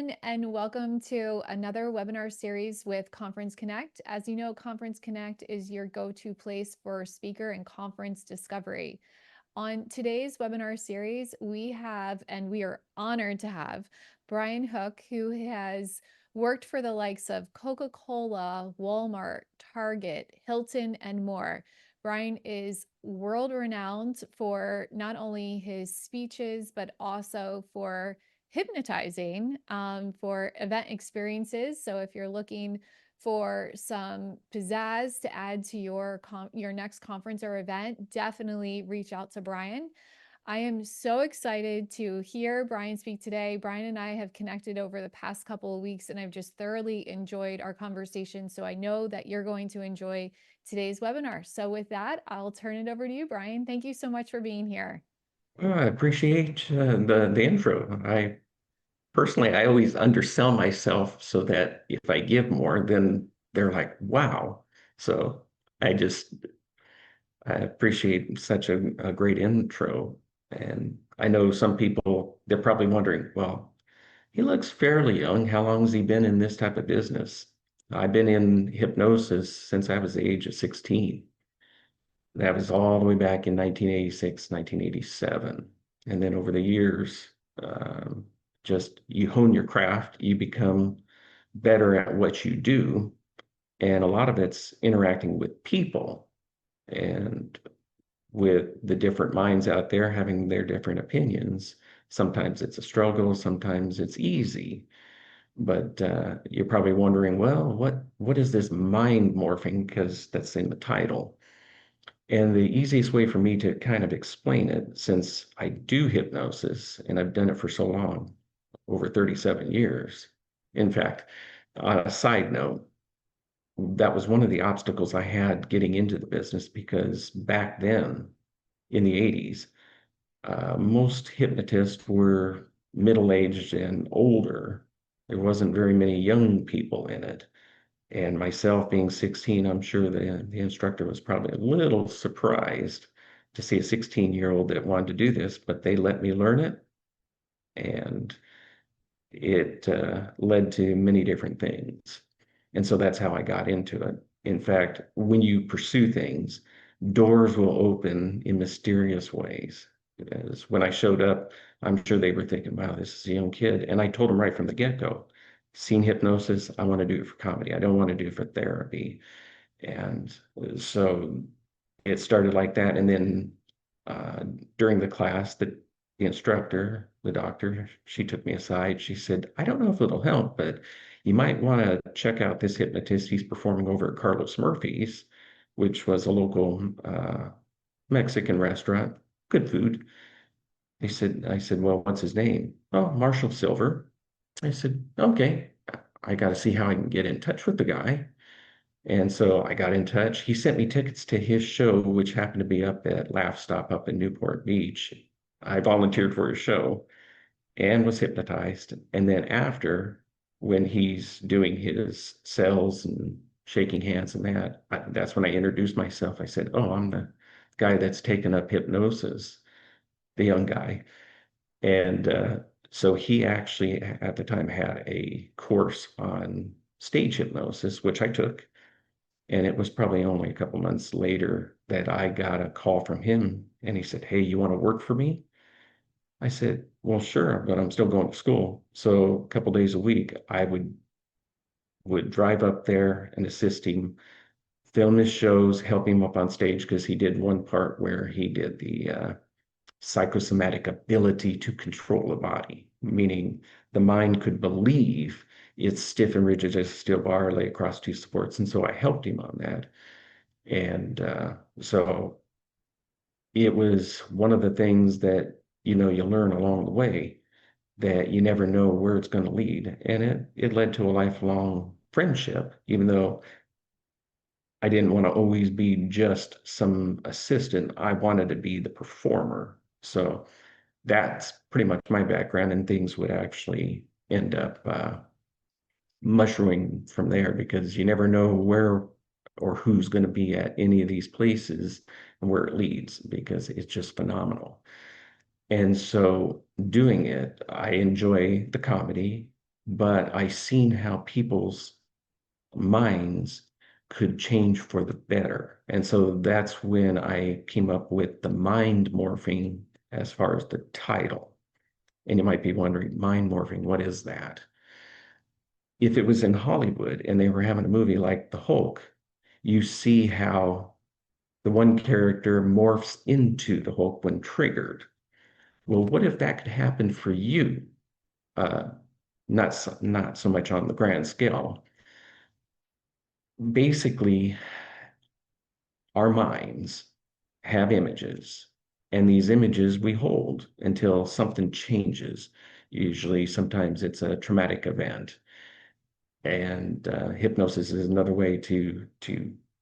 everyone, and welcome to another webinar series with Conference Connect. As you know, Conference Connect is your go-to place for speaker and conference discovery. On today's webinar series, we are honored to have Brian Hook, who has worked for the likes of Coca-Cola, Walmart, Target, Hilton, and more. Brian is world renowned for not only his speeches, but also for hypnotizing for event experiences. So if you're looking for some pizzazz to add to your next conference or event, definitely reach out to Brian. I am so excited to hear Brian speak today. Brian and I have connected over the past couple of weeks, and I've just thoroughly enjoyed our conversation. So I know that you're going to enjoy today's webinar. So with that, I'll turn it over to you, Brian. Thank you so much for being here. Well, I appreciate the intro. I always undersell myself so that if I give more, then they're like, wow. So I just I appreciate such a great intro. And I know some people, they're probably wondering, well, he looks fairly young. How long has he been in this type of business? I've been in hypnosis since I was the age of 16. That was all the way back in 1986, 1987. And then over the years, just you hone your craft, you become better at what you do. And a lot of it's interacting with people and with the different minds out there having their different opinions. Sometimes it's a struggle, sometimes it's easy. But you're probably wondering, well, what is this mind morphing? Because that's in the title. And the easiest way for me to kind of explain it, since I do hypnosis and I've done it for so long, over 37 years. In fact, on a side note, that was one of the obstacles I had getting into the business because back then in the 80s, most hypnotists were middle-aged and older. There wasn't very many young people in it. And myself being 16, I'm sure the instructor was probably a little surprised to see a 16-year-old that wanted to do this, but they let me learn it. And it led to many different things. And so that's how I got into it. In fact, when you pursue things, doors will open in mysterious ways. As when I showed up, I'm sure they were thinking, wow, this is a young kid. And I told them right from the get-go, seen hypnosis, I want to do it for comedy. I don't want to do it for therapy. And so it started like that. And then uh, during the class, the instructor, the doctor, she took me aside. She said, I don't know if it'll help, but you might want to check out this hypnotist. He's performing over at Carlos Murphy's, which was a local Mexican restaurant, good food. I said, well, what's his name? Oh, Marshall Silver. I said, okay, I got to see how I can get in touch with the guy. And so I got in touch. He sent me tickets to his show, which happened to be up at Laugh Stop up in Newport Beach. I volunteered for his show and was hypnotized. And then after, when he's doing his sales and shaking hands and that's when I introduced myself. I said, oh, I'm the guy that's taken up hypnosis, the young guy. And so he actually at the time had a course on stage hypnosis, which I took. And it was probably only a couple months later that I got a call from him and he said, hey, you want to work for me? I said, well, sure, but I'm still going to school. So a couple days a week, I would drive up there and assist him, film his shows, help him up on stage because he did one part where he did the psychosomatic ability to control the body, meaning the mind could believe it's stiff and rigid as a steel bar lay across two supports. And so I helped him on that. And so it was one of the things that, you learn along the way that you never know where it's going to lead. And it led to a lifelong friendship, even though I didn't want to always be just some assistant. I wanted to be the performer. So that's pretty much my background, and things would actually end up mushrooming from there because you never know where or who's going to be at any of these places and where it leads because it's just phenomenal. And so doing it, I enjoy the comedy, but I seen how people's minds could change for the better. And so that's when I came up with the mind morphing as far as the title. And you might be wondering, mind morphing, what is that? If it was in Hollywood and they were having a movie like The Hulk, you see how the one character morphs into the Hulk when triggered. Well, what if that could happen for you? Uh, not so much on the grand scale. Basically, our minds have images, and these images we hold until something changes. Usually, sometimes it's a traumatic event, and hypnosis is another way to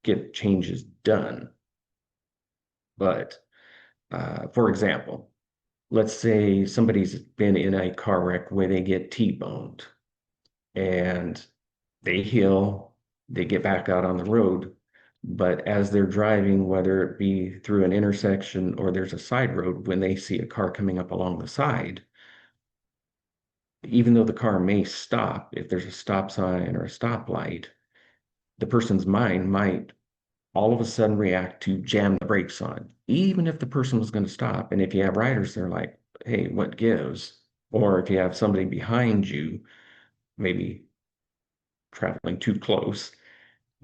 get changes done. But for example, let's say somebody's been in a car wreck where they get T-boned and they heal, they get back out on the road. But as they're driving, whether it be through an intersection or there's a side road, when they see a car coming up along the side, even though the car may stop, if there's a stop sign or a stoplight, the person's mind might all of a sudden react to jam the brakes on, even if the person was going to stop. And if you have riders, they're like, hey, what gives? Or if you have somebody behind you, maybe traveling too close,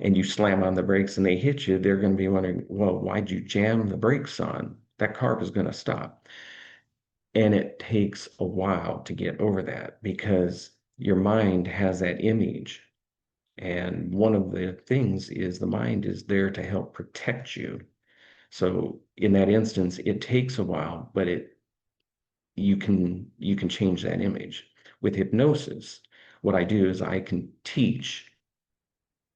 and you slam on the brakes and they hit you, they're going to be wondering, well, why'd you jam the brakes on? That car was going to stop. And it takes a while to get over that because your mind has that image. And one of the things is the mind is there to help protect you. So in that instance, it takes a while, but you can change that image. With hypnosis, what I do is I can teach,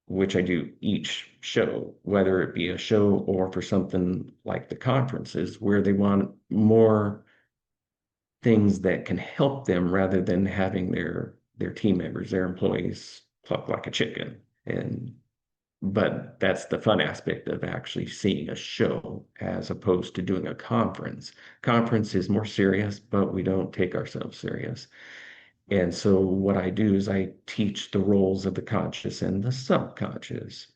which I do each show, whether it be a show or for something like the conferences where they want more things that can help them rather than having their team members, their employees pluck like a chicken. And but that's the fun aspect of actually seeing a show as opposed to doing a conference. Conference is more serious, but we don't take ourselves serious. And so what I do is I teach the roles of the conscious and the subconscious.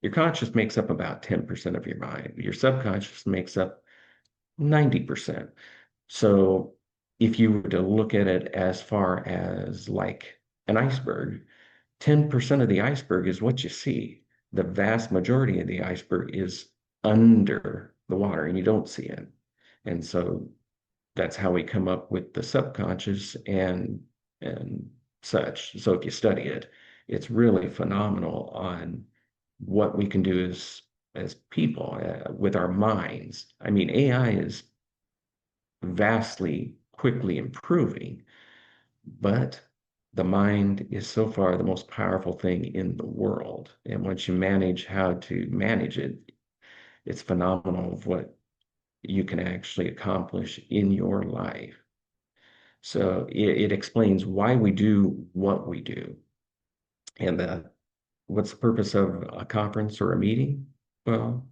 Your conscious makes up about 10% of your mind. Your subconscious makes up 90%. So if you were to look at it as far as like an iceberg, 10% of the iceberg is what you see. The vast majority of the iceberg is under the water and you don't see it. And so that's how we come up with the subconscious and such. So if you study it, it's really phenomenal on what we can do as people with our minds. I mean, AI is vastly quickly improving, but the mind is so far the most powerful thing in the world. And once you manage how to manage it, it's phenomenal of what you can actually accomplish in your life. So it explains why we do what we do. And what's the purpose of a conference or a meeting? Well,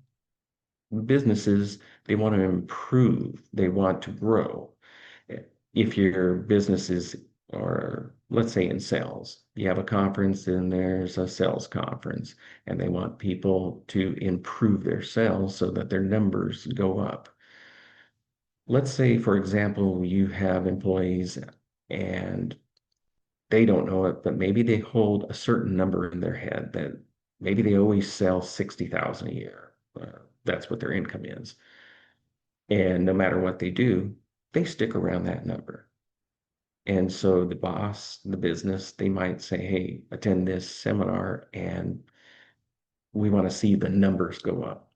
businesses, they want to improve, they want to grow. If your business is, or let's say in sales, you have a conference and there's a sales conference, and they want people to improve their sales so that their numbers go up. Let's say, for example, you have employees and they don't know it, but maybe they hold a certain number in their head that maybe they always sell 60,000 a year. That's what their income is. And no matter what they do, they stick around that number. And so the boss, the business, they might say, hey, attend this seminar and we want to see the numbers go up.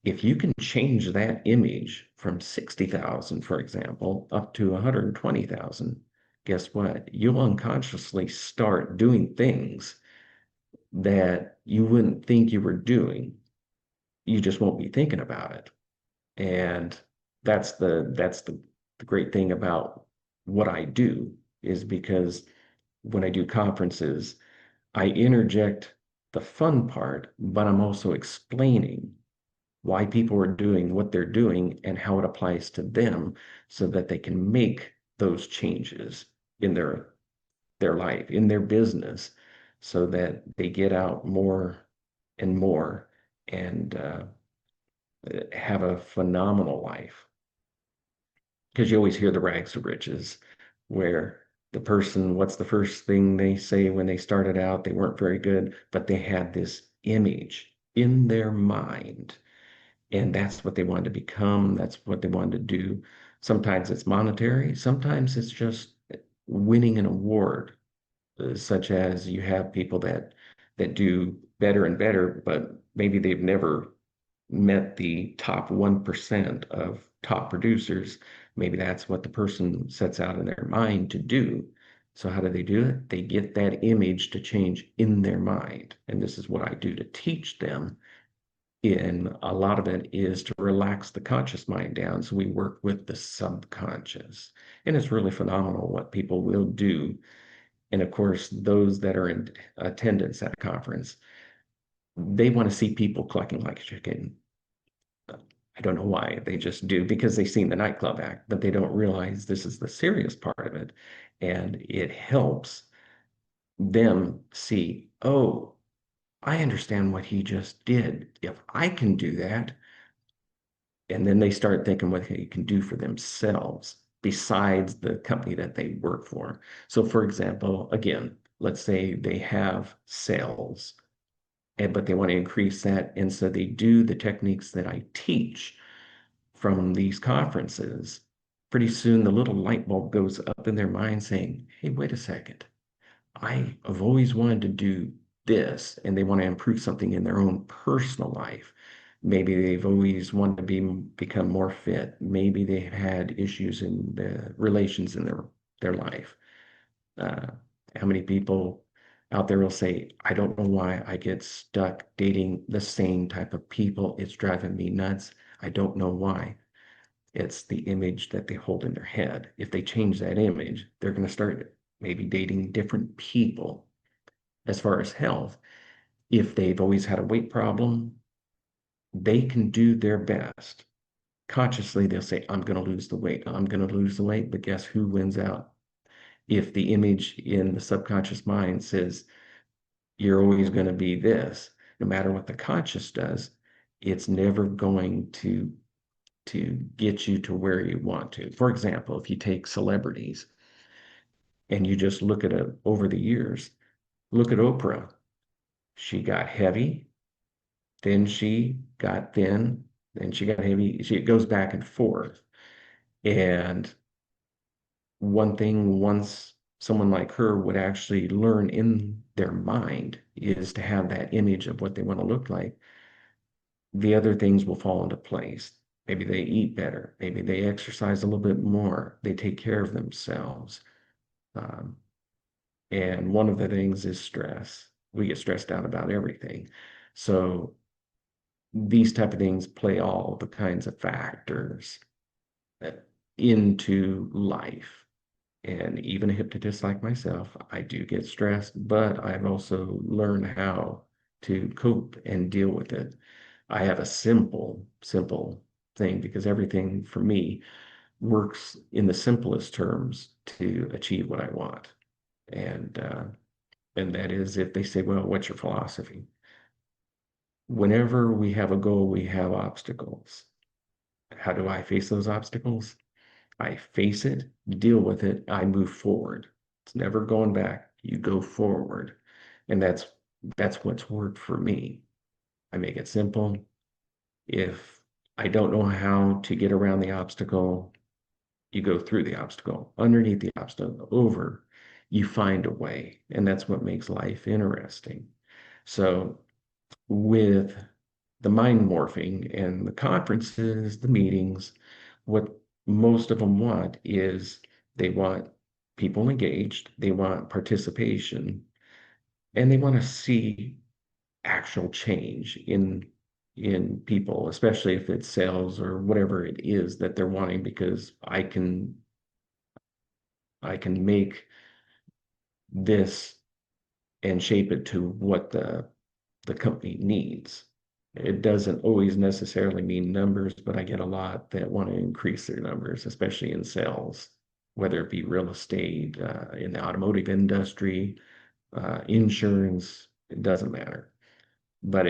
If you can change that image from 60,000, for example, up to 120,000, guess what? You'll unconsciously start doing things that you wouldn't think you were doing. You just won't be thinking about it. And that's the great thing about what I do is because when I do conferences, I interject the fun part, but I'm also explaining why people are doing what they're doing and how it applies to them so that they can make those changes in their their life, in their business, so that they get out more and more and have a phenomenal life. Because you always hear the rags to riches, where the person, what's the first thing they say when they started out? They weren't very good, but they had this image in their mind, and that's what they wanted to become. That's what they wanted to do. Sometimes it's monetary, sometimes it's just winning an award, such as you have people that do better and better, but maybe they've never met the top 1% of top producers. Maybe that's what the person sets out in their mind to do. So how do they do it? They get that image to change in their mind. And this is what I do to teach them. And a lot of it is to relax the conscious mind down. So we work with the subconscious. And it's really phenomenal what people will do. And of course, those that are in attendance at a conference, they want to see people clucking like a chicken. I don't know why. They just do because they've seen the nightclub act, but they don't realize this is the serious part of it. And it helps them see, oh, I understand what he just did. If I can do that, and then they start thinking what they can do for themselves besides the company that they work for. So, for example, again, let's say they have sales, but they want to increase that. And so they do the techniques that I teach from these conferences. Pretty soon, the little light bulb goes up in their mind saying, hey, wait a second. I have always wanted to do this, and they want to improve something in their own personal life. Maybe they've always wanted to become more fit. Maybe they've had issues in the relations in their life. Uh, how many people out there will say, I don't know why I get stuck dating the same type of people. It's driving me nuts. I don't know why. It's the image that they hold in their head. If they change that image, they're going to start maybe dating different people. As far as health, if they've always had a weight problem, they can do their best. Consciously, they'll say, I'm going to lose the weight. I'm going to lose the weight. But guess who wins out? If the image in the subconscious mind says, you're always going to be this, no matter what the conscious does, it's never going to get you to where you want to. For example, if you take celebrities and you just look at it over the years, look at Oprah. She got heavy, then she got thin, then she got heavy. It goes back and forth. And one thing, once someone like her would actually learn in their mind, is to have that image of what they want to look like, the other things will fall into place. Maybe they eat better. Maybe they exercise a little bit more. They take care of themselves. Um, and one of the things is stress. We get stressed out about everything. So these type of things play all the kinds of factors uh, into life. And even a hypnotist like myself, I do get stressed, but I've also learned how to cope and deal with it. I have a simple thing because everything for me works in the simplest terms to achieve what I want. And that is if they say, well, what's your philosophy? Whenever we have a goal, we have obstacles. How do I face those obstacles? I face it, deal with it, I move forward. It's never going back. You go forward. And that's what's worked for me. I make it simple. If I don't know how to get around the obstacle, you go through the obstacle, underneath the obstacle, over, you find a way. And that's what makes life interesting. So with the mind morphing and the conferences, the meetings, what most of them want is they want people engaged, they want participation, and they want to see actual change in people, especially if it's sales or whatever it is that they're wanting, because I can make this and shape it to what the company needs. It doesn't always necessarily mean numbers, but I get a lot that want to increase their numbers, especially in sales. whether it be real estate, in the automotive industry, insurance, it doesn't matter. But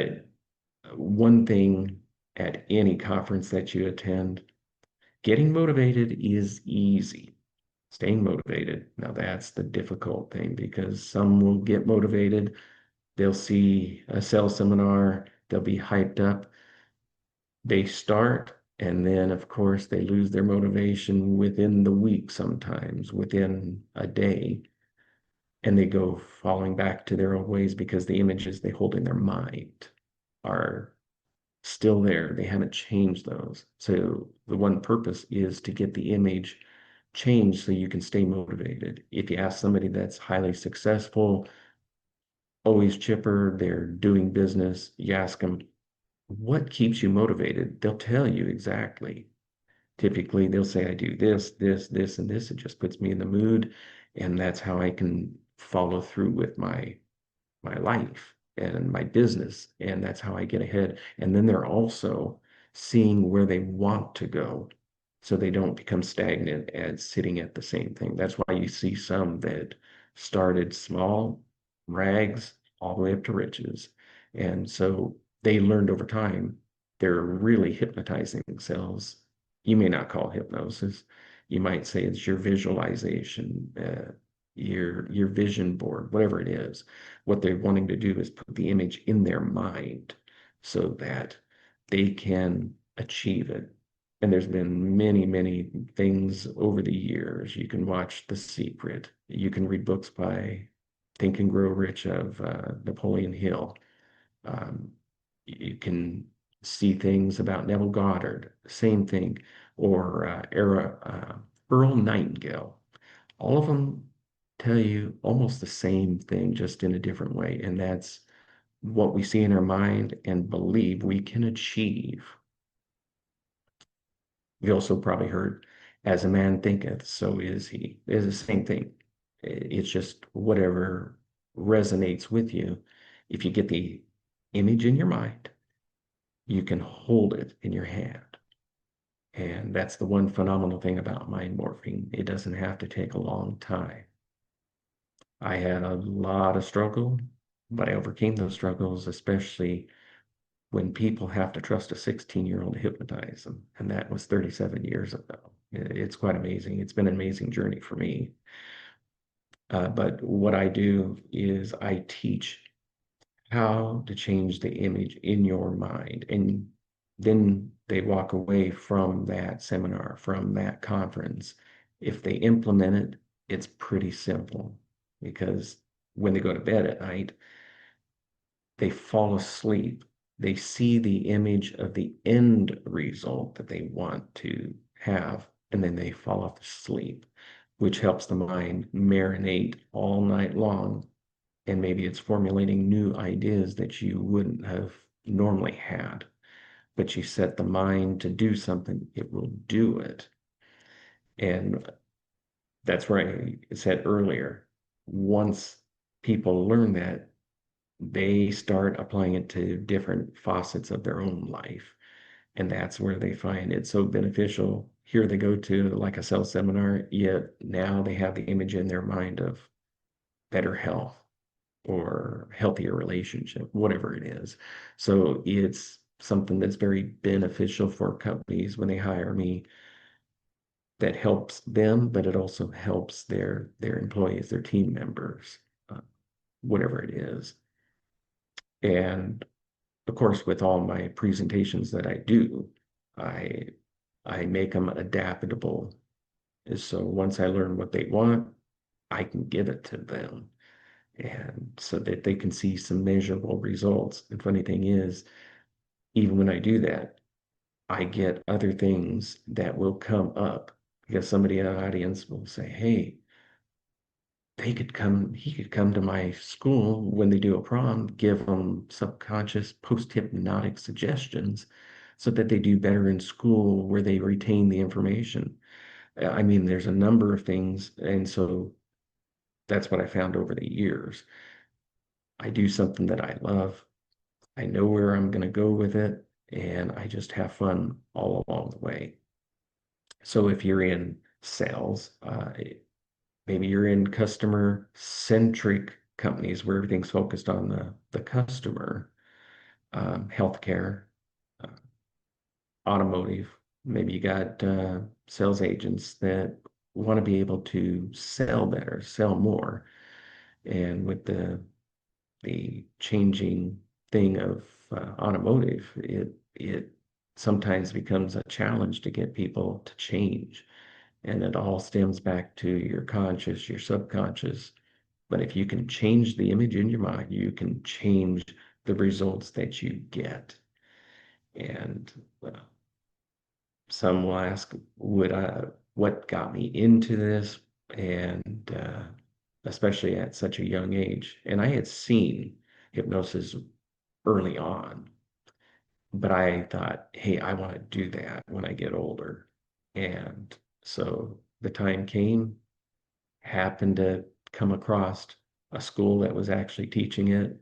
one thing at any conference that you attend, getting motivated is easy. Staying motivated, now that's the difficult thing because some will get motivated. They'll see a sales seminar, they'll be hyped up. They start, and then, of course, they lose their motivation within the week, sometimes within a day, and they go falling back to their old ways because the images they hold in their mind are still there. They haven't changed those. So the one purpose is to get the image changed so you can stay motivated. If you ask somebody that's highly successful, always chipper, they're doing business, you ask them, what keeps you motivated? They'll tell you exactly. Typically, they'll say, I do this, this, this, and this. It just puts me in the mood. And that's how I can follow through with my life and my business. And that's how I get ahead. And then they're also seeing where they want to go so they don't become stagnant at sitting at the same thing. That's why you see some that started small, rags, all the way up to riches. And so they learned over time they're really hypnotizing themselves. You may not call it hypnosis. You might say it's your visualization, your vision board, whatever it is. What they're wanting to do is put the image in their mind so that they can achieve it. And there's been many, many things over the years. You can watch The Secret. You can read books by Think and Grow Rich of Napoleon Hill. Um, you can see things about Neville Goddard, same thing, or Earl Nightingale. All of them tell you almost the same thing, just in a different way. And that's what we see in our mind and believe we can achieve. You also probably heard, as a man thinketh, so is he. It's the same thing. It's just whatever resonates with you. If you get the image in your mind, you can hold it in your hand. And that's the one phenomenal thing about mind morphing. It doesn't have to take a long time. I had a lot of struggle, but I overcame those struggles, especially when people have to trust a 16-year-old to hypnotize them. And that was 37 years ago. It's quite amazing. It's been an amazing journey for me. But what I do is I teach how to change the image in your mind. And then they walk away from that seminar, from that conference. If they implement it, it's pretty simple because when they go to bed at night, they fall asleep. They see the image of the end result that they want to have, and then they fall off to sleep, which helps the mind marinate all night long. And maybe it's formulating new ideas that you wouldn't have normally had. But you set the mind to do something, it will do it. And that's where I said earlier, once people learn that, they start applying it to different facets of their own life. And that's where they find it so beneficial. Here they go to like a sales seminar, yet now they have the image in their mind of better health or healthier relationship, whatever it is. So it's something that's very beneficial for companies when they hire me that helps them, but it also helps their employees, their team members, uh, whatever it is. And of course, with all my presentations that I do, I I make them adaptable. So once I learn what they want, I can give it to them. And so that they can see some measurable results. The funny thing is, even when I do that, I get other things that will come up because somebody in the audience will say, hey, he could come to my school when they do a prom, give them subconscious post-hypnotic suggestions so that they do better in school where they retain the information. I mean, there's a number of things. And so that's what I found over the years. I do something that I love. I know where I'm going to go with it, and I just have fun all along the way. So if you're in sales. Maybe you're in customer-centric companies where everything's focused on the customer, healthcare, uh, automotive. Maybe you got sales agents that want to be able to sell better, sell more. And with the changing thing of automotive, it sometimes becomes a challenge to get people to change. And it all stems back to your conscious, your subconscious. But if you can change the image in your mind, you can change the results that you get. And some will ask, what got me into this? And especially at such a young age. And I had seen hypnosis early on, but I thought, hey, I want to do that when I get older. And so the time came, happened to come across a school that was actually teaching it,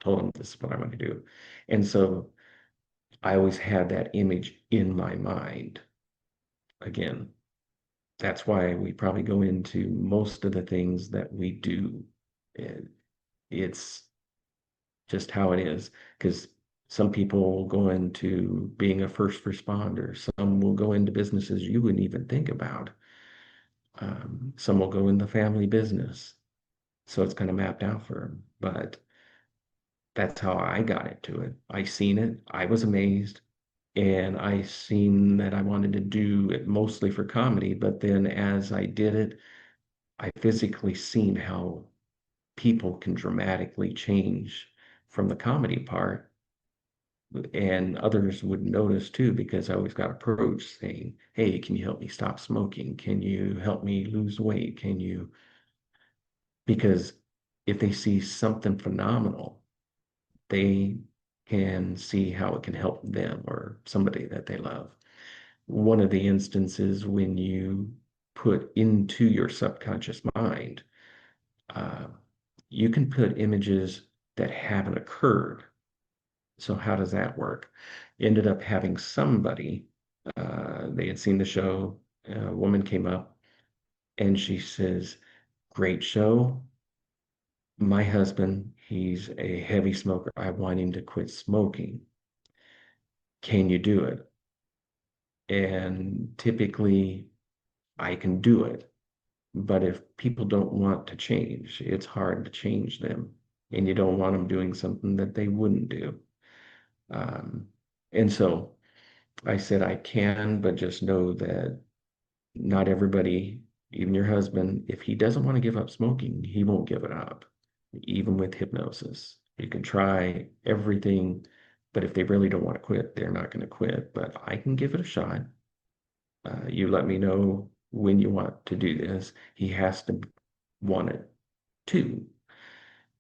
told them this is what I want to do. And so I always had that image in my mind. Again, that's why we probably go into most of the things that we do. It, it's just how it is, because some people will go into being a first responder, some will go into businesses you wouldn't even think about. Some will go in the family business. So it's kind of mapped out for them. But that's how I got into it. I seen it, I was amazed, and I seen that I wanted to do it mostly for comedy. But then as I did it, I physically seen how people can dramatically change from the comedy part. And others would notice too, because I always got approached saying, hey, can you help me stop smoking? Can you help me lose weight? Can you? Because if they see something phenomenal, they can see how it can help them or somebody that they love. One of the instances when you put into your subconscious mind, uh, you can put images that haven't occurred. So how does that work? Ended up having somebody, they had seen the show, a woman came up and she says, great show. My husband, he's a heavy smoker. I want him to quit smoking. Can you do it? And typically I can do it. But if people don't want to change, it's hard to change them. And you don't want them doing something that they wouldn't do. Um, and so I said, I can, but just know that not everybody, even your husband, if he doesn't want to give up smoking, he won't give it up, even with hypnosis. You can try everything, but if they really don't want to quit, they're not going to quit. But I can give it a shot. You let me know when you want to do this. He has to want it too.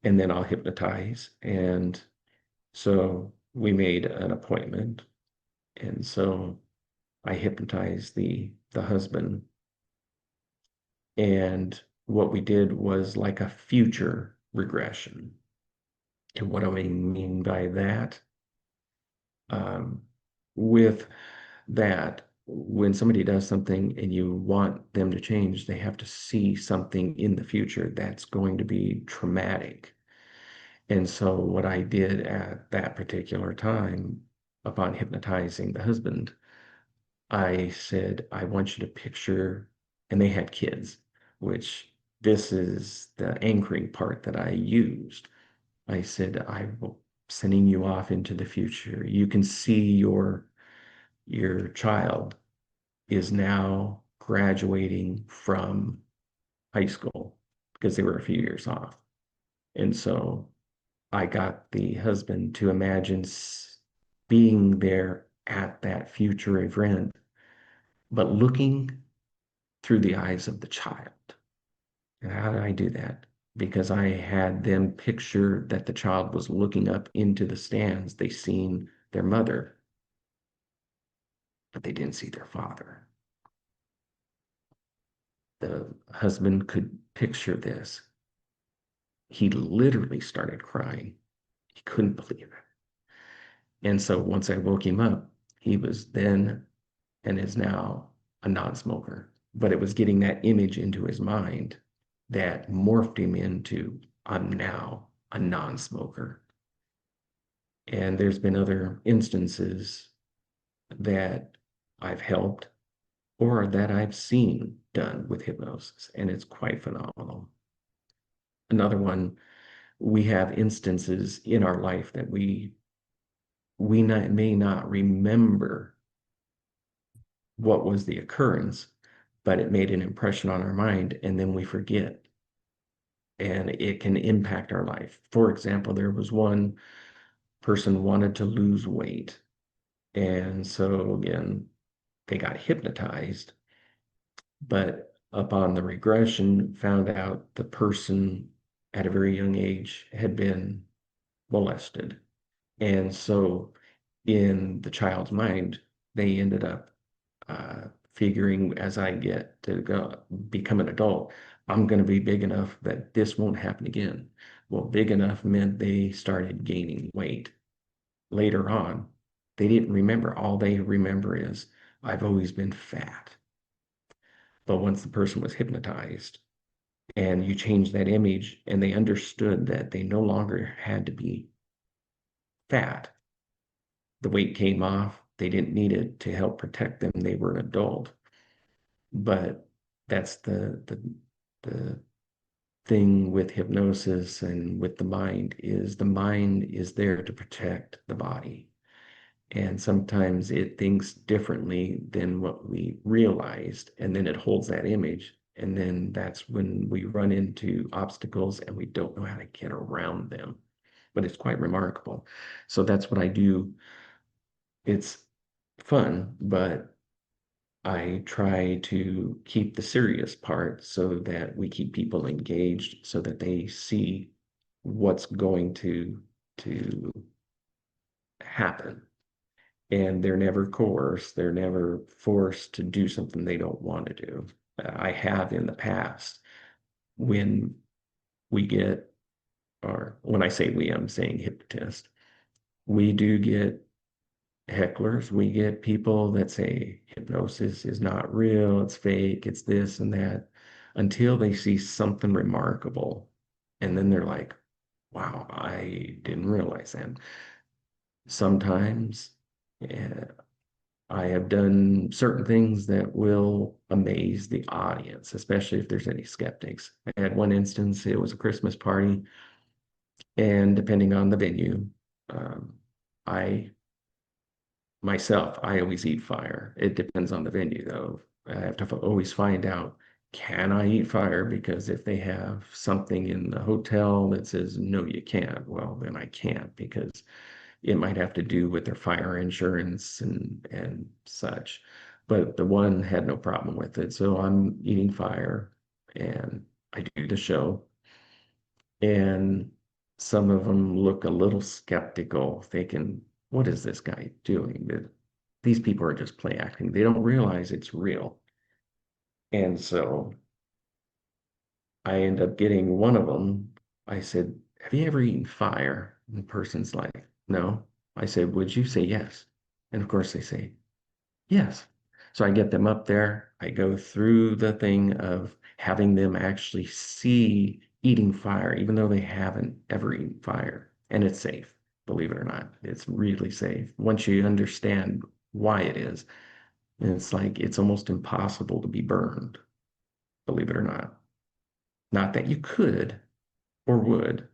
And then I'll hypnotize. And so we made an appointment. And so I hypnotized the husband. And what we did was like a future regression. And what do I mean by that? Um, with that, when somebody does something and you want them to change, they have to see something in the future that's going to be traumatic. And so, what I did at that particular time, upon hypnotizing the husband, I said, I want you to picture, and they had kids, which this is the anchoring part that I used. I said, I'm sending you off into the future. You can see your child is now graduating from high school because they were a few years off. And so I got the husband to imagine being there at that future event, but looking through the eyes of the child. And how did I do that? Because I had them picture that the child was looking up into the stands. They seen their mother, but they didn't see their father. The husband could picture this. He literally started crying. He couldn't believe it. And so once I woke him up, he was then and is now a non-smoker. but it was getting that image into his mind that morphed him into, I'm now a non-smoker. And there's been other instances that I've helped or that I've seen done with hypnosis, and it's quite phenomenal. Another one, we have instances in our life that may not remember what was the occurrence, but it made an impression on our mind, and then we forget, and it can impact our life. For example, there was one person wanted to lose weight, and so again, they got hypnotized, but upon the regression, found out the person at a very young age had been molested. And so in the child's mind, they ended up figuring as I get to go become an adult, I'm going to be big enough that this won't happen again. Well, big enough meant they started gaining weight. Later on, they didn't remember. All they remember is, I've always been fat. But once the person was hypnotized and you changed that image and they understood that they no longer had to be fat, the weight came off. They didn't need it to help protect them. They were an adult. But that's the thing with hypnosis and with the mind is there to protect the body. And sometimes it thinks differently than what we realized, and then it holds that image. And then that's when we run into obstacles and we don't know how to get around them. But it's quite remarkable. So that's what I do. It's fun, but I try to keep the serious part so that we keep people engaged so that they see what's going to happen. And they're never coerced, they're never forced to do something they don't want to do. I have in the past when we get, or when I say we, I'm saying hypnotist, we do get hecklers. We get people that say hypnosis is not real, it's fake, it's this and that, until they see something remarkable. And then they're like, wow, I didn't realize that. Sometimes I have done certain things that will amaze the audience, especially if there's any skeptics. I had one instance, it was a Christmas party, and depending on the venue, um, I myself, I always eat fire. It depends on the venue, though. I have to always find out, can I eat fire? Because if they have something in the hotel that says, no, you can't, well, then I can't because it might have to do with their fire insurance and such. But the one had no problem with it. So I'm eating fire and I do the show. And some of them look a little skeptical, thinking, what is this guy doing? These people are just play acting. They don't realize it's real. And so I end up getting one of them. I said, have you ever eaten fire? And the person's like, no. I said, would you say yes? And of course they say, yes. So I get them up there. I go through the thing of having them actually see eating fire, even though they haven't ever eaten fire. And it's safe, believe it or not. It's really safe. Once you understand why it is, and it's like it's almost impossible to be burned, believe it or not. Not that you could or would.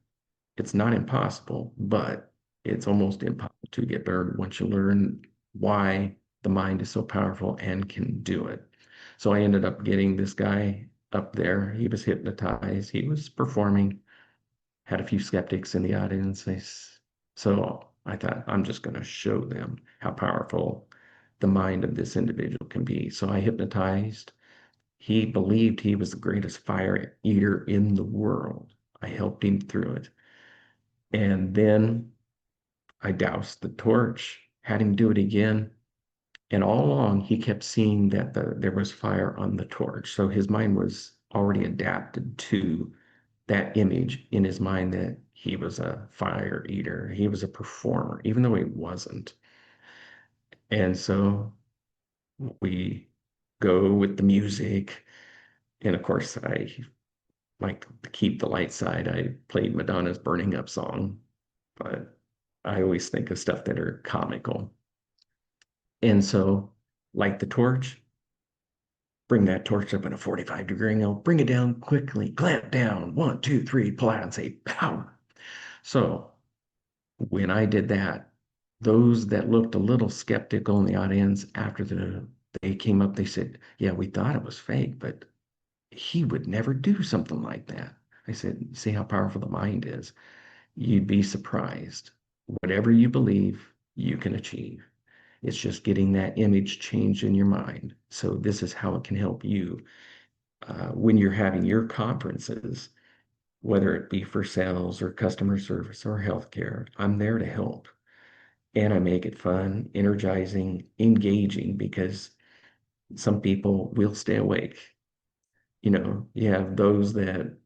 It's not impossible, but it's almost impossible to get burned once you learn why the mind is so powerful and can do it. So I ended up getting this guy up there. He was hypnotized. He was performing, had a few skeptics in the audience. So I thought, I'm just going to show them how powerful the mind of this individual can be. So I hypnotized. He believed he was the greatest fire eater in the world. I helped him through it. And then I doused the torch, had him do it again. And all along, he kept seeing that there was fire on the torch. So his mind was already adapted to that image in his mind that he was a fire eater. He was a performer, even though he wasn't. And so we go with the music. And of course, I like to keep the light side. I played Madonna's Burning Up song, but I always think of stuff that are comical. And so, light the torch, bring that torch up in a 45-degree angle, bring it down quickly, clamp down, one, two, three, pull out and say, pow. So, when I did that, those that looked a little skeptical in the audience after they came up, they said, "Yeah, we thought it was fake, but he would never do something like that." I said, "See how powerful the mind is? You'd be surprised. Whatever you believe, you can achieve. It's just getting that image changed in your mind. So this is how it can help you when you're having your conferences, whether it be for sales or customer service or healthcare. I'm there to help." And I make it fun, energizing, engaging because some people will stay awake. You have those that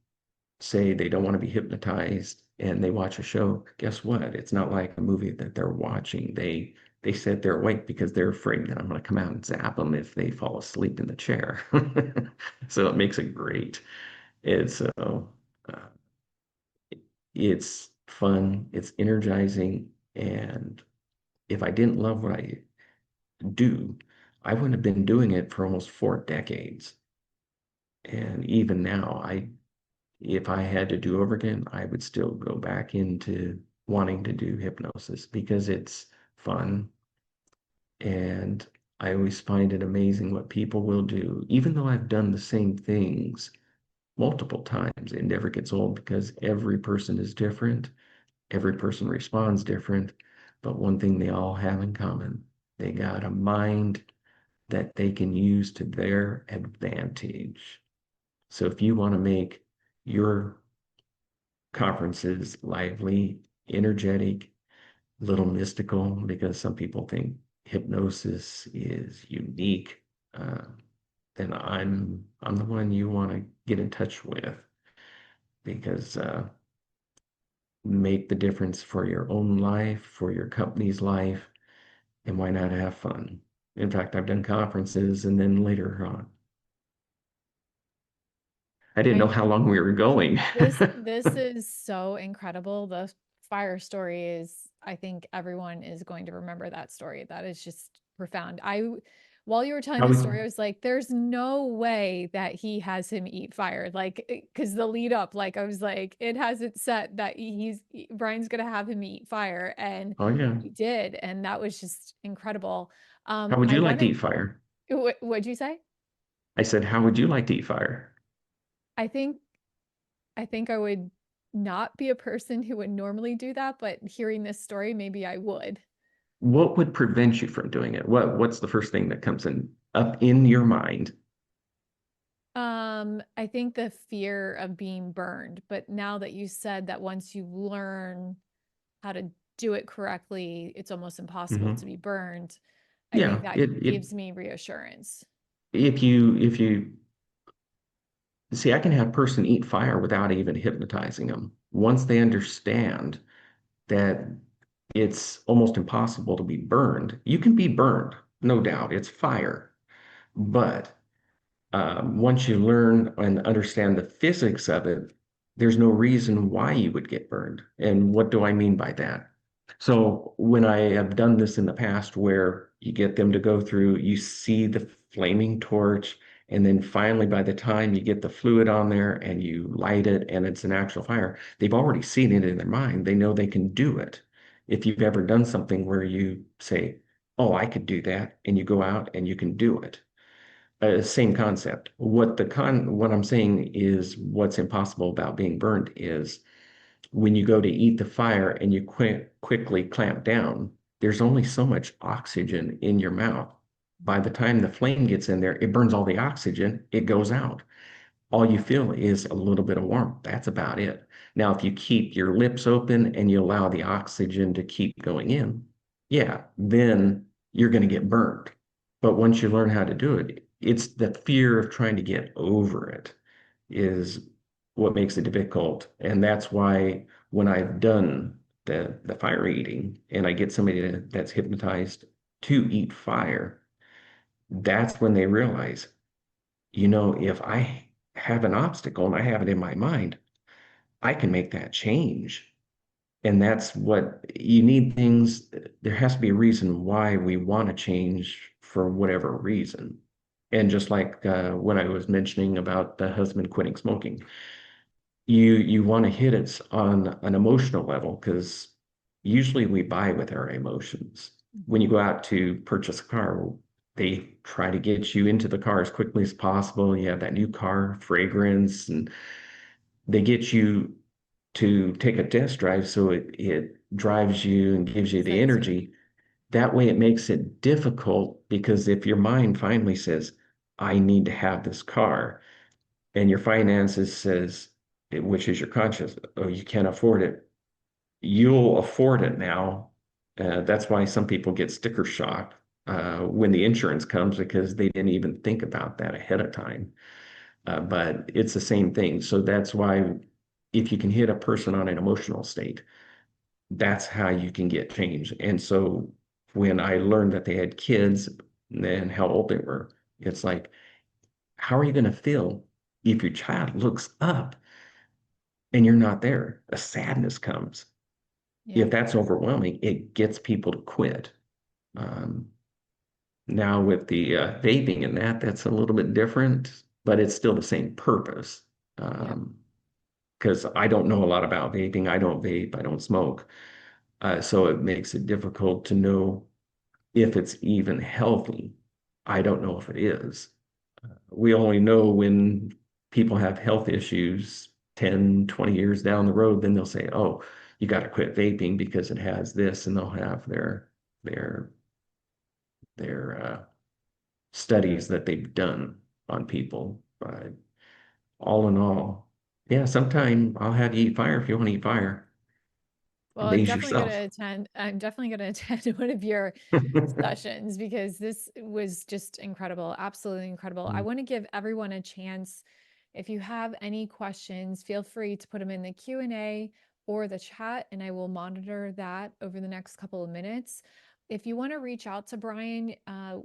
say they don't want to be hypnotized and they watch a show. Guess what? It's not like a movie that they're watching. They sit there awake because they're afraid that I'm going to come out and zap them if they fall asleep in the chair. So it makes it great. It's fun, it's energizing, and if I didn't love what I do, I wouldn't have been doing it for almost 4 decades. And even now, if I had to do over again, I would still go back into wanting to do hypnosis because it's fun. And I always find it amazing what people will do, even though I've done the same things multiple times. It never gets old because every person is different. Every person responds different. But one thing they all have in common, they got a mind that they can use to their advantage. So if you want to make your conferences lively, energetic, a little mystical, because some people think hypnosis is unique, uh, then I'm the one you want to get in touch with because make the difference for your own life, for your company's life, and why not have fun? In fact, I've done conferences and then later on, I didn't know I how long we were going. this is so incredible. The fire story is, I think everyone is going to remember that story. That is just profound. While you were telling How this we, story, I was like, there's no way that he has him eat fire. Like, because the lead up, like, I was like, it has it set that Brian's gonna have him eat fire, and oh yeah. he did, and that was just incredible. How would I you like to wanted, eat fire? what'd you say? I said, how would you like to eat fire? I think I think I would not be a person who would normally do that, but hearing this story, maybe I would. What would prevent you from doing it? What's the first thing that comes in up in your mind? I think the fear of being burned, but now that you said that once you learn how to do it correctly, it's almost impossible to Hmm. be burned. I think Yeah, that it gives me reassurance. if you see, I can have a person eat fire without even hypnotizing them. Once they understand that it's almost impossible to be burned, you can be burned, no doubt. It's fire, but once you learn and understand the physics of it, there's no reason why you would get burned. And what do I mean by that? So when I have done this in the past where you get them to go through, you see the flaming torch, and then finally by the time you get the fluid on there and you light it and it's an actual fire, they've already seen it in their mind. They know they can do it. If you've ever done something where you say, "Oh, I could do that," and you go out and you can do it, same concept. What I'm saying is what's impossible about being burned is when you go to eat the fire and you quickly clamp down, there's only so much oxygen in your mouth. By the time the flame gets in there, it burns all the oxygen, it goes out. All you feel is a little bit of warmth. That's about it. Now, if you keep your lips open and you allow the oxygen to keep going in, yeah, then you're going to get burned. But once you learn how to do it, it's the fear of trying to get over it is what makes it difficult. And that's why when I've done the fire eating and I get somebody that's hypnotized to eat fire, that's when they realize, if I have an obstacle and I have it in my mind, I can make that change. And that's what you need things. There has to be a reason why we want to change for whatever reason. And just like when I was mentioning about the husband quitting smoking, you want to hit it on an emotional level because usually we buy with our emotions. When you Mhm. go out to purchase a car, they try to get you into the car as quickly as possible. You have that new car fragrance, and they get you to take a test drive so it drives you and gives you the Excites you. energy. That way, it makes it difficult because if your mind finally says, I need to have this car, and your finances says, which is your conscience, oh, you can't afford it, you'll afford it now. That's why some people get sticker shock when the insurance comes because they didn't even think about that ahead of time. But it's the same thing. So that's why if you can hit a person on an emotional state, that's how you can get change. And so when I learned that they had kids and how old they were, it's like, how are you going to feel if your child looks up and you're not there? A sadness comes. If Yep. that's overwhelming, it gets people to quit. Um, Now with the vaping and that's a little bit different, but it's still the same purpose. Yep. Um, because I don't know a lot about vaping. I don't vape, I don't smoke. So it makes it difficult to know if it's even healthy. I don't know if it is. We only know when people have health issues 10, 20 years down the road, then they'll say, oh, you got to quit vaping because it has this, and they'll have their their studies that they've done on people. But all in all, yeah, sometime I'll have you eat fire if you want to eat fire. Well, I'm Amaze definitely going to yourself. attend. I'm definitely going to attend one of your sessions because this was just incredible. Absolutely incredible. I want to give everyone a chance. If you have any questions, feel free to put them in the Q&A or the chat, and I will monitor that over the next couple of minutes. If you want to reach out to Brian,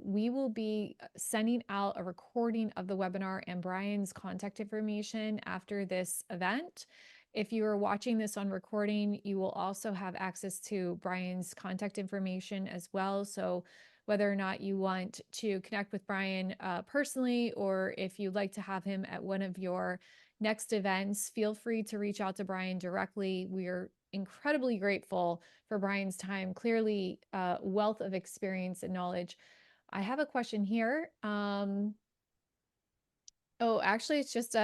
we will be sending out a recording of the webinar and Brian's contact information after this event. If you are watching this on recording, you will also have access to Brian's contact information as well. So whether or not you want to connect with Brian personally, or if you'd like to have him at one of your next events, feel free to reach out to Brian directly. We are incredibly grateful for Brian's time. Clearly, wealth of experience and knowledge. I have a question here. Oh, actually, it's just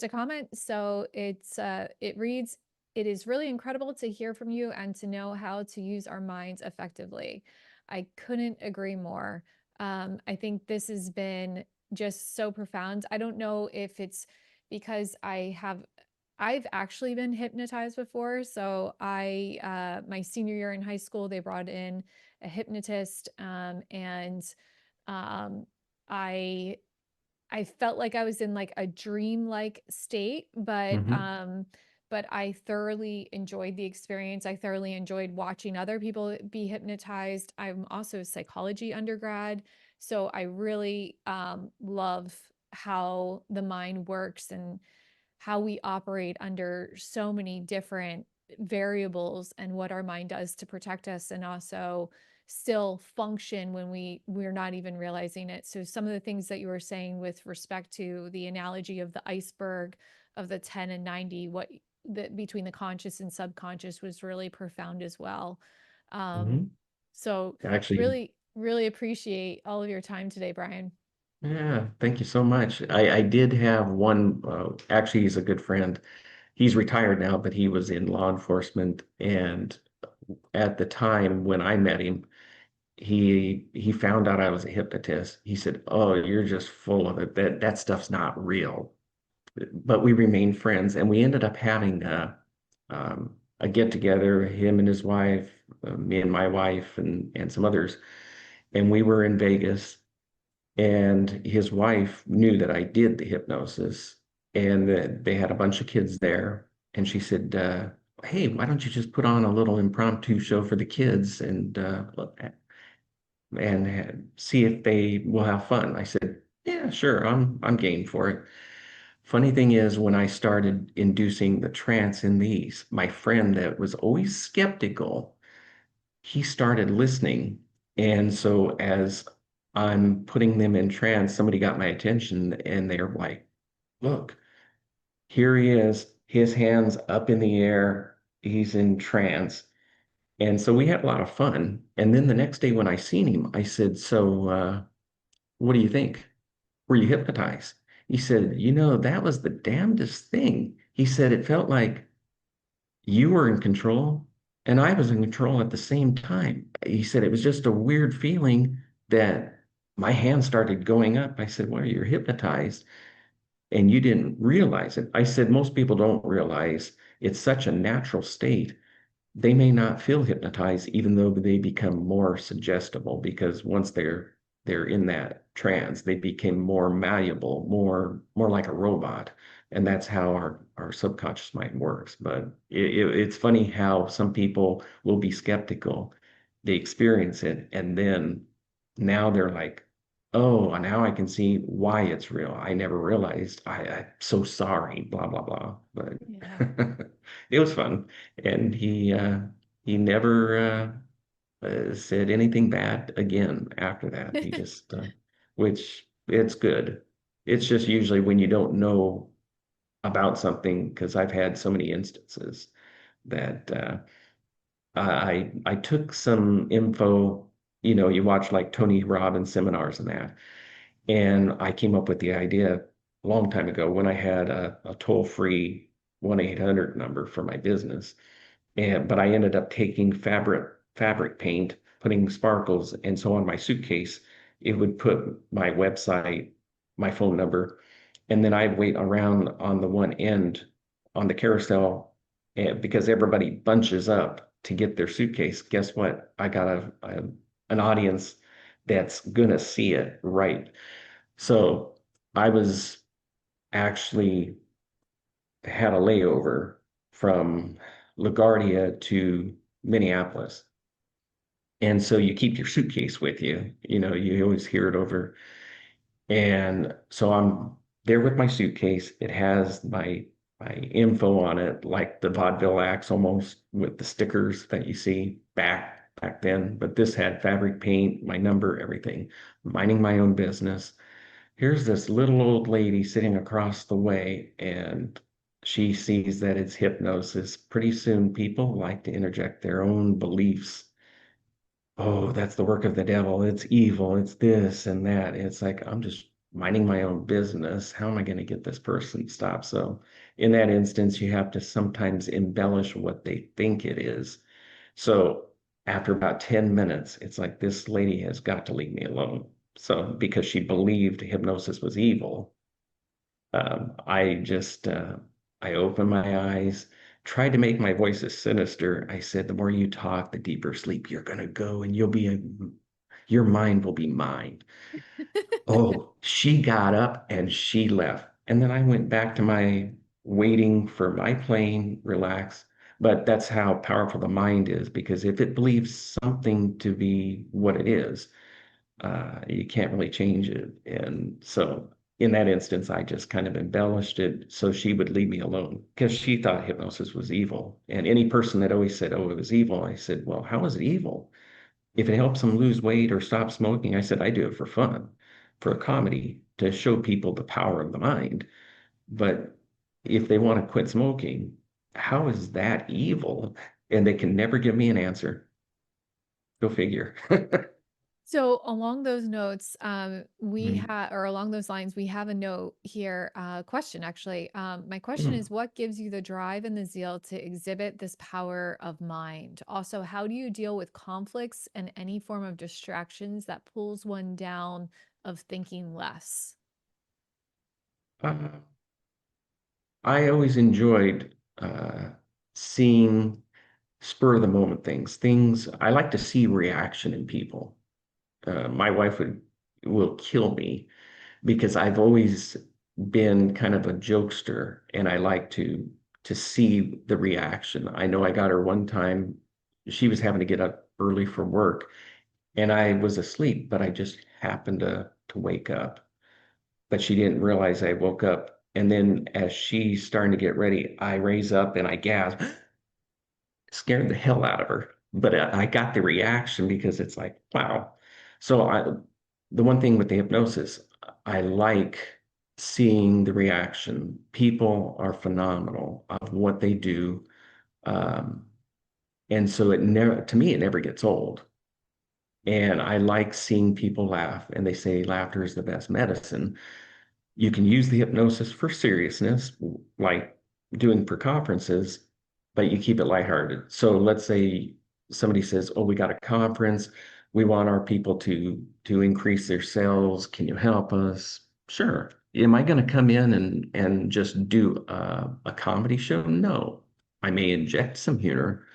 a comment. So it reads, "It is really incredible to hear from you and to know how to use our minds effectively." I couldn't agree more. I think this has been just so profound. I don't know if it's because I've actually been hypnotized before. So my senior year in high school, they brought in a hypnotist, and um, I I felt like I was in like a dream-like state, Mhm. but I thoroughly enjoyed the experience. I thoroughly enjoyed watching other people be hypnotized. I'm also a psychology undergrad, so I really love how the mind works and how we operate under so many different variables and what our mind does to protect us and also still function when we're not even realizing it. So some of the things that you were saying with respect to the analogy of the iceberg of the 10 and 90, what the between the conscious and subconscious was really profound as well. Um, Mhm. so Actually, really appreciate all of your time today, Brian. yeah, thank you so much. I did have one, actually, he's a good friend. He's retired now, but he was in law enforcement. And at the time when I met him, he found out I was a hypnotist. He said, "Oh, you're just full of it. That stuff's not real." But we remained friends, and we ended up having a get together, him and his wife, me and my wife, and some others. And we were in Vegas, and his wife knew that I did the hypnosis, and that they had a bunch of kids there. And she said, "Hey, why don't you just put on a little impromptu show for the kids and see if they will have fun?" I said, Yeah, sure. I'm game for it. Funny thing is, when I started inducing the trance in these, my friend that was always skeptical, he started listening. And so as I'm putting them in trance, somebody got my attention and they're like, look, here he is, his hands up in the air, he's in trance. And so we had a lot of fun. And then the next day when I seen him, I said, so what do you think? Were you hypnotized? He said, that was the damnedest thing. He said it felt like you were in control and I was in control at the same time. He said it was just a weird feeling that my hand started going up. I said, well, you're hypnotized and you didn't realize it. I said, most people don't realize it's such a natural state they may not feel hypnotized even though they become more suggestible because once they're in that trance they become more malleable, more like a robot, and that's how our subconscious mind works. But it's funny how some people will be skeptical, they experience it, and then now they're like, oh, now I can see why it's real. I never realized. I'm so sorry, blah blah blah. But Yeah. it was fun, and he never said anything bad again after that. He just, which it's good. It's just usually when you don't know about something, because I've had so many instances that I took some info. You watch like Tony Robbins seminars and that, and I came up with the idea a long time ago when I had a toll-free 1-800 number for my business. But I ended up taking fabric paint, putting sparkles, and so on my suitcase, it would put my website, my phone number, and then I'd wait around on the one end on the carousel, and because everybody bunches up to get their suitcase, guess what? I got an audience that's gonna see it, right? So I was actually had a layover from LaGuardia to Minneapolis. And so you keep your suitcase with you. You always hear it over. And so I'm there with my suitcase. It has my info on it, like the vaudeville acts almost with the stickers that you see back then. But this had fabric paint, my number, everything. Minding my own business. Here's this little old lady sitting across the way, and she sees that it's hypnosis. Pretty soon, people like to interject their own beliefs. Oh, that's the work of the devil. It's evil. It's this and that. It's like, I'm just minding my own business. How am I going to get this person to stop? So, in that instance, you have to sometimes embellish what they think it is. So, after about 10 minutes, it's like, this lady has got to leave me alone. So, because she believed hypnosis was evil, I just I opened my eyes, tried to make my voices sinister. I said, the more you talk, the deeper sleep you're gonna go, and your mind will be mine. Oh, she got up and she left. And then I went back to my waiting for my plane, relax. But that's how powerful the mind is, because if it believes something to be what it is, you can't really change it. And so in that instance, I just kind of embellished it so she would leave me alone because she thought hypnosis was evil. And any person that always said, oh, it was evil, I said, well, how is it evil? If it helps them lose weight or stop smoking, I said, I do it for fun, for a comedy, to show people the power of the mind. But if they want to quit smoking, how is that evil? And they can never give me an answer. Go figure. So along those notes, we Mm, have, or along those lines, we have a note here, question actually. My question mm. is, what gives you the drive and the zeal to exhibit this power of mind? Also, how do you deal with conflicts and any form of distractions that pulls one down of thinking less? Uh, I always enjoyed seeing spur of the moment things. Things I like to see reaction in people. My wife will kill me because I've always been kind of a jokester, and I like to see the reaction. I know I got her one time. She was having to get up early for work, and I was asleep, but I just happened to wake up. but she didn't realize I woke up. And then as she's starting to get ready, I raise up and I gasp, scared the hell out of her. But I got the reaction because it's like, wow. So the one thing with the hypnosis, I like seeing the reaction. People are phenomenal of what they do. Um, and so it never, to me, it never gets old. And I like seeing people laugh, and they say laughter is the best medicine. You can use the hypnosis for seriousness, like doing for conferences, but you keep it lighthearted. So let's say somebody says, "Oh, we got a conference. We want our people to increase their sales. Can you help us?" Sure. Am I going to come in and just do a comedy show? No. I may inject some humor,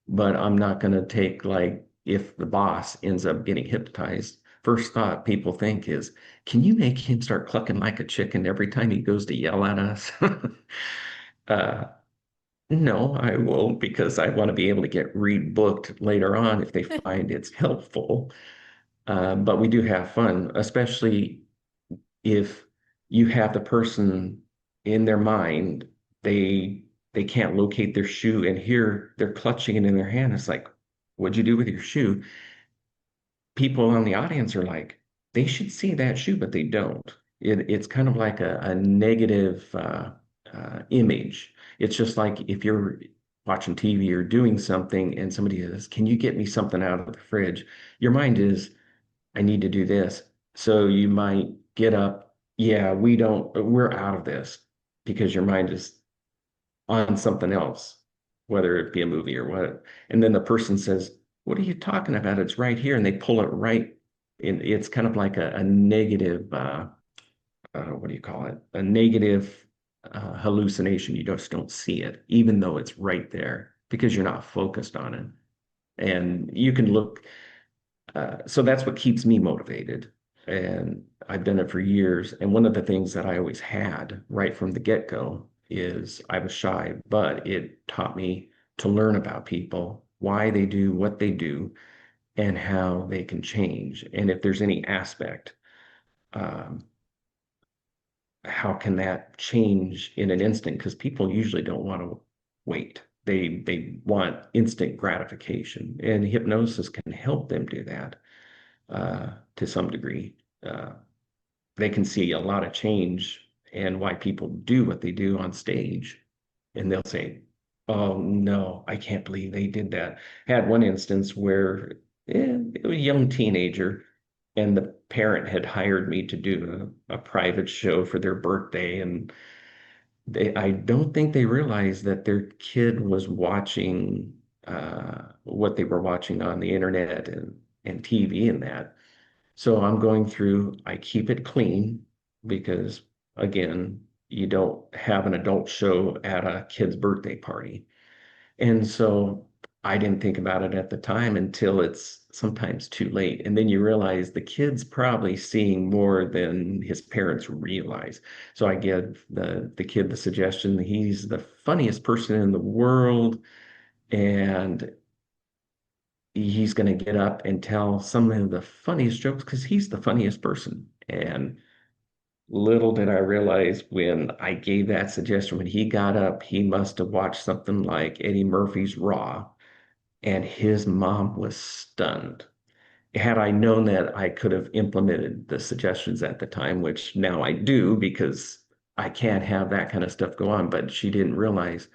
but I'm not going to take like if the boss ends up getting hypnotized. First thought people think is, can you make him start clucking like a chicken every time he goes to yell at us? uh, no, I won't because I want to be able to get rebooked later on if they find it's helpful. But we do have fun, especially if you have the person in their mind, they can't locate their shoe and here they're clutching it in their hand. It's like, what'd you do with your shoe? People on the audience are like, they should see that shoe, but they don't. It's kind of like a negative image. It's just like if you're watching TV or doing something and somebody says, can you get me something out of the fridge? Your mind is, I need to do this. So you might get up, yeah, we're out of this because your mind is on something else, whether it be a movie or what. And then the person says, what are you talking about? It's right here. And they pull it right in. It's kind of like a negative, what do you call it? A negative hallucination. You just don't see it, even though it's right there because you're not focused on it. And you can look so that's what keeps me motivated. And I've done it for years. And one of the things that I always had right from the get-go is I was shy, but it taught me to learn about people, why they do what they do, and how they can change. And if there's any aspect, um, how can that change in an instant? Because people usually don't want to wait. They want instant gratification, and hypnosis can help them do that to some degree. Uh, they can see a lot of change and why people do what they do on stage. And they'll say, oh, no, I can't believe they did that. Had one instance where it was a young teenager, and the parent had hired me to do a private show for their birthday. And I don't think they realized that their kid was watching what they were watching on the internet and TV and that. So I'm going through, I keep it clean because, again, you don't have an adult show at a kid's birthday party. And so I didn't think about it at the time until it's sometimes too late. And then you realize the kid's probably seeing more than his parents realize. So I give the kid the suggestion that he's the funniest person in the world. And he's going to get up and tell some of the funniest jokes because he's the funniest person. And little did I realize when I gave that suggestion, when he got up, he must have watched something like Eddie Murphy's Raw, and his mom was stunned. Had I known that, I could have implemented the suggestions at the time, which now I do because I can't have that kind of stuff go on. But she didn't realize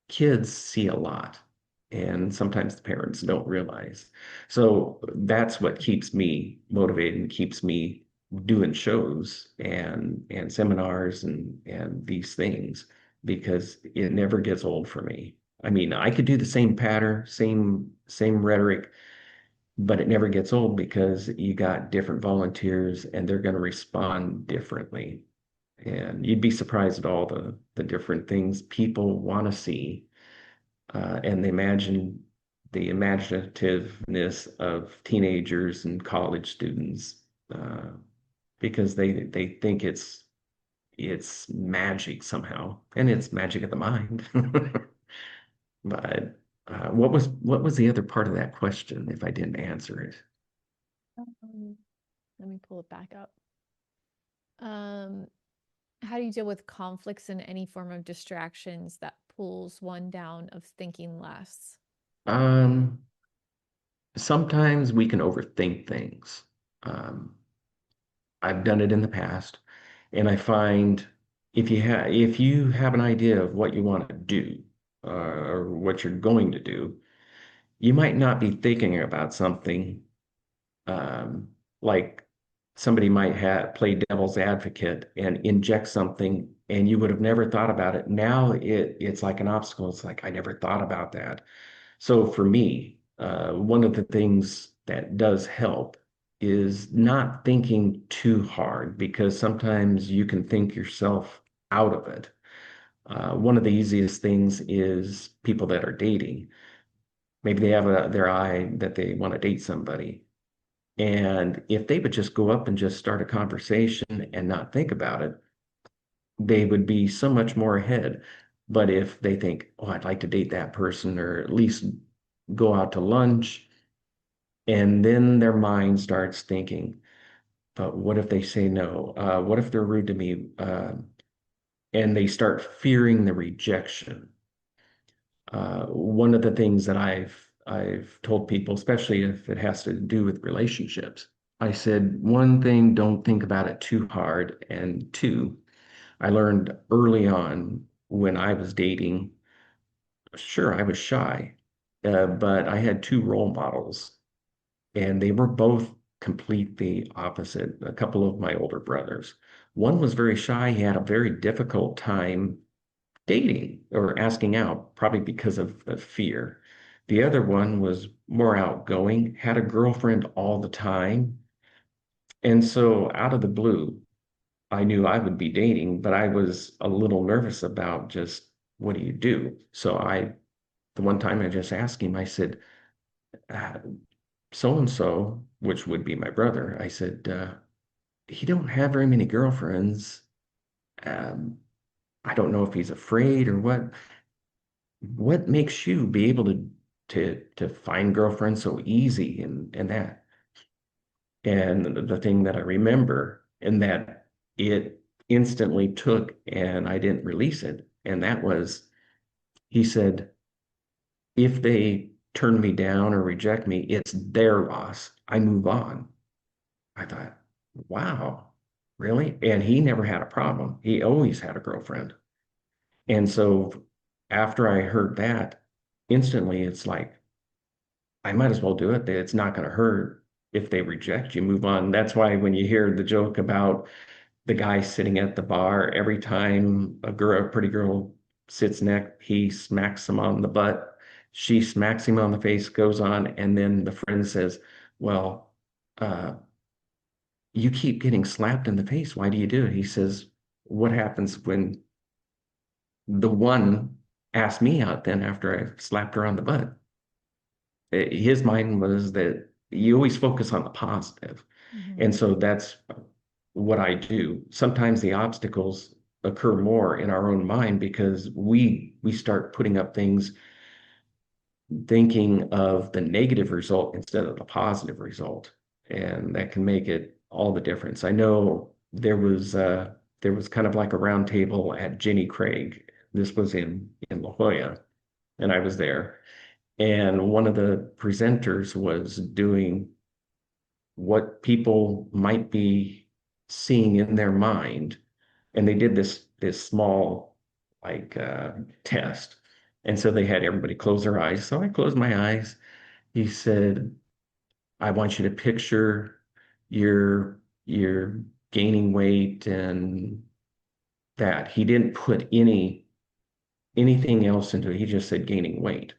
kids see a lot, and sometimes the parents don't realize. So that's what keeps me motivated and keeps me doing shows and seminars and these things because it never gets old for me. I mean, I could do the same pattern, same rhetoric, but it never gets old because you got different volunteers and they're going to respond differently. And you'd be surprised at all the different things people want to see and the imaginativeness of teenagers and college students because they think it's magic somehow, and it's magic of the mind. But what was the other part of that question if I didn't answer it? Um, Let me pull it back up. Um, how do you deal with conflicts and any form of distractions that pulls one down of thinking less? Um, Sometimes we can overthink things. Um, I've done it in the past, and I find if you have an idea of what you want to do, or what you're going to do, you might not be thinking about something, um, like somebody might have play devil's advocate and inject something, and you would have never thought about it. Now it's like an obstacle. It's like I never thought about that. So for me, one of the things that does help is not thinking too hard, because sometimes you can think yourself out of it. One of the easiest things is people that are dating. Maybe they have their eye that they want to date somebody. And if they would just go up and just start a conversation and not think about it, they would be so much more ahead. But if they think, oh, I'd like to date that person, or at least go out to lunch, and then their mind starts thinking, but what if they say no? What if they're rude to me? And they start fearing the rejection. One of the things that I've told people, especially if it has to do with relationships, I said, one thing, don't think about it too hard. And two, I learned early on when I was dating, sure, I was shy, but I had two role models, and they were both completely opposite. A couple of my older brothers. One was very shy. He had a very difficult time dating or asking out, probably because of fear. The other one was more outgoing, had a girlfriend all the time. And so out of the blue, I knew I would be dating, but I was a little nervous about just what do you do? So the one time I just asked him, I said, so and so, which would be my brother, I said, he don't have very many girlfriends. Um, I don't know if he's afraid or what. What makes you be able to find girlfriends so easy and that? And the thing that I remember, and that it instantly took, and I didn't release it, and that was, he said, if they turn me down or reject me, it's their loss. I move on. I thought, wow, really? And he never had a problem. He always had a girlfriend. And so after I heard that, instantly it's like, I might as well do it. It's not going to hurt. If they reject you, move on. That's why when you hear the joke about the guy sitting at the bar, every time a pretty girl sits next, he smacks him on the butt. She smacks him on the face, goes on, and then the friend says, well, uh, you keep getting slapped in the face. Why do you do it? He says, what happens when the one asked me out then after I slapped her on the butt? His mind was that you always focus on the positive. Mhm. And so that's what I do. Sometimes the obstacles occur more in our own mind because we start putting up things thinking of the negative result instead of the positive result. And that can make it all the difference. I know there was kind of like a round table at Jenny Craig. This was in La Jolla, and I was there. And one of the presenters was doing what people might be seeing in their mind. And they did this small like test. And so they had everybody close their eyes. So I closed my eyes. He said, I want you to picture you're gaining weight and that. He didn't put anything else into it. He just said gaining weight.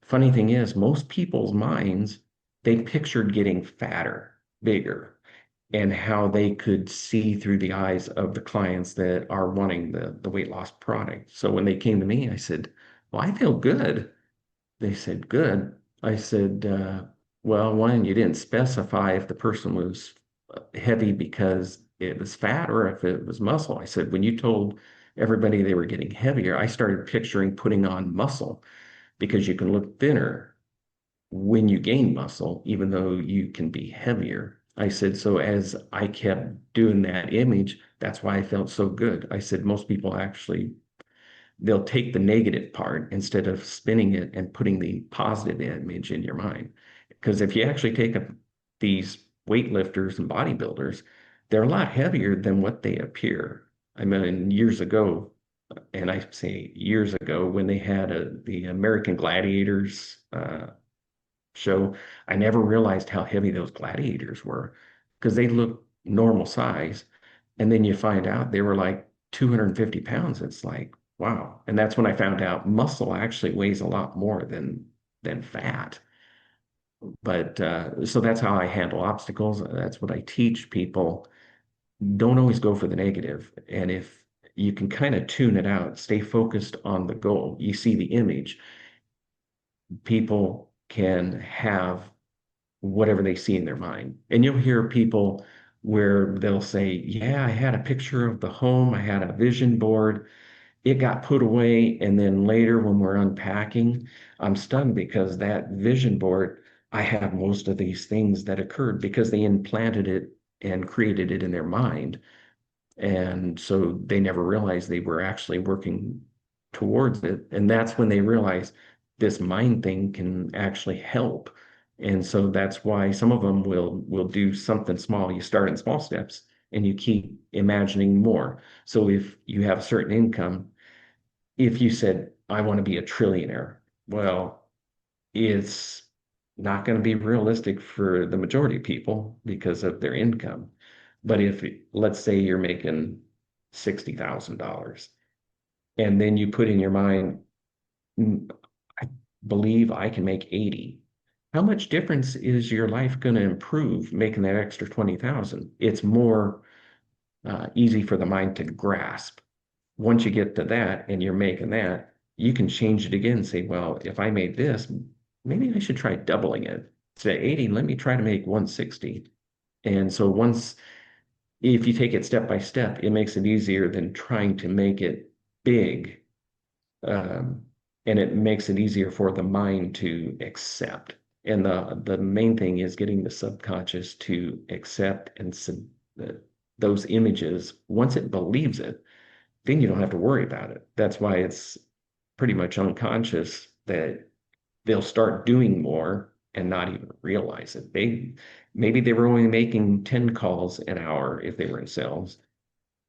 Funny thing is, most people's minds, they pictured getting fatter, bigger, and how they could see through the eyes of the clients that are wanting the weight loss product. So when they came to me, I said, well, I feel good. They said, good. I said, well, one, you didn't specify if the person was heavy because it was fat or if it was muscle. I said, when you told everybody they were getting heavier, I started picturing putting on muscle, because you can look thinner when you gain muscle, even though you can be heavier. I said, so as I kept doing that image, that's why I felt so good. I said, most people actually, they'll take the negative part instead of spinning it and putting the positive image in your mind. Because if you actually take these weightlifters and bodybuilders, they're a lot heavier than what they appear. I mean, years ago, and I say years ago, when they had the American Gladiators show, I never realized how heavy those gladiators were because they looked normal size. And then you find out they were like 250 pounds. It's like, wow. And that's when I found out muscle actually weighs a lot more than fat. But so that's how I handle obstacles. That's what I teach people. Don't always go for the negative. And if you can kind of tune it out, stay focused on the goal. You see the image, people can have whatever they see in their mind. And you'll hear people where they'll say, yeah, I had a picture of the home, I had a vision board, it got put away. And then later, when we're unpacking, I'm stunned because that vision board, I have most of these things that occurred because they implanted it and created it in their mind. And so they never realized they were actually working towards it. And that's when they realized this mind thing can actually help. And so that's why some of them will do something small. You start in small steps and you keep imagining more. So if you have a certain income, if you said, I want to be a trillionaire, well, it's not going to be realistic for the majority of people because of their income. But if, let's say you're making $60,000 and then you put in your mind, "Mm, I believe I can make 80. How much difference is your life going to improve making that extra 20,000? It's more easy for the mind to grasp. Once you get to that and you're making that, you can change it again and say, well, if I made this, maybe I should try doubling it. Instead of 80, let me try to make 160. And so once, if you take it step by step, it makes it easier than trying to make it big. Um, and it makes it easier for the mind to accept. And the main thing is getting the subconscious to accept and those images. Once it believes it, then you don't have to worry about it. That's why it's pretty much unconscious that they'll start doing more and not even realize it. Maybe they were only making 10 calls an hour if they were in sales.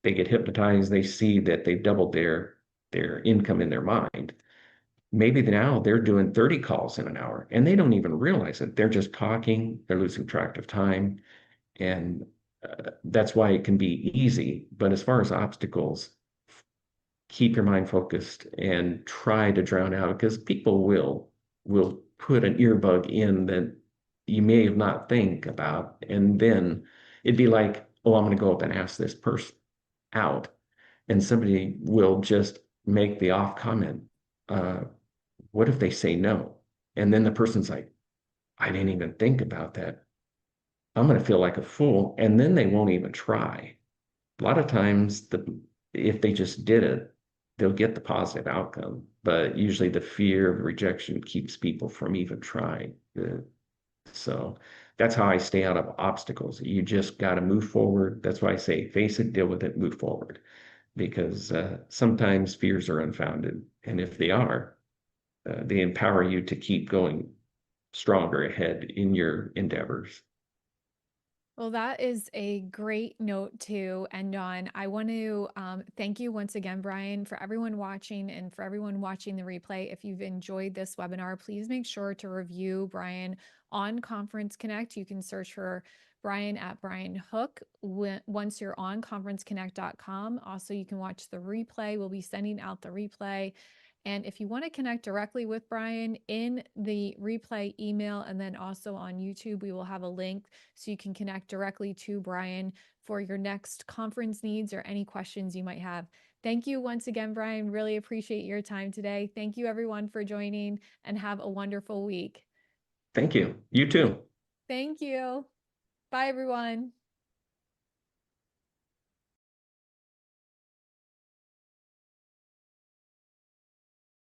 They get hypnotized, they see that they've doubled their income in their mind. Maybe now they're doing 30 calls in an hour and they don't even realize it. They're just talking, they're losing track of time. And that's why it can be easy. But as far as obstacles, keep your mind focused and try to drown out because people will put an earbug in that you may have not think about, and then it'd be like, oh, I'm going to go up and ask this person out, and somebody will just make the off comment, uh, what if they say no? And then the person's like, I didn't even think about that. I'm going to feel like a fool, and then they won't even try. A lot of times if they just did it, they'll get the positive outcome. But usually the fear of rejection keeps people from even trying. So that's how I stay out of obstacles. You just got to move forward. That's why I say face it, deal with it, move forward. Because sometimes fears are unfounded. And if they are, they empower you to keep going stronger ahead in your endeavors. Well, that is a great note to end on. I want to thank you once again, Brian, for everyone watching and for everyone watching the replay. If you've enjoyed this webinar, please make sure to review Brian on Conference Connect. You can search for Brian at Brian Hook once you're on conferenceconnect.com. Also, you can watch the replay. We'll be sending out the replay. And if you want to connect directly with Brian in the replay email and then also on YouTube, we will have a link so you can connect directly to Brian for your next conference needs or any questions you might have. Thank you once again, Brian. Really appreciate your time today. Thank you, everyone, for joining, and have a wonderful week. Thank you. You too. Thank you. Bye, everyone.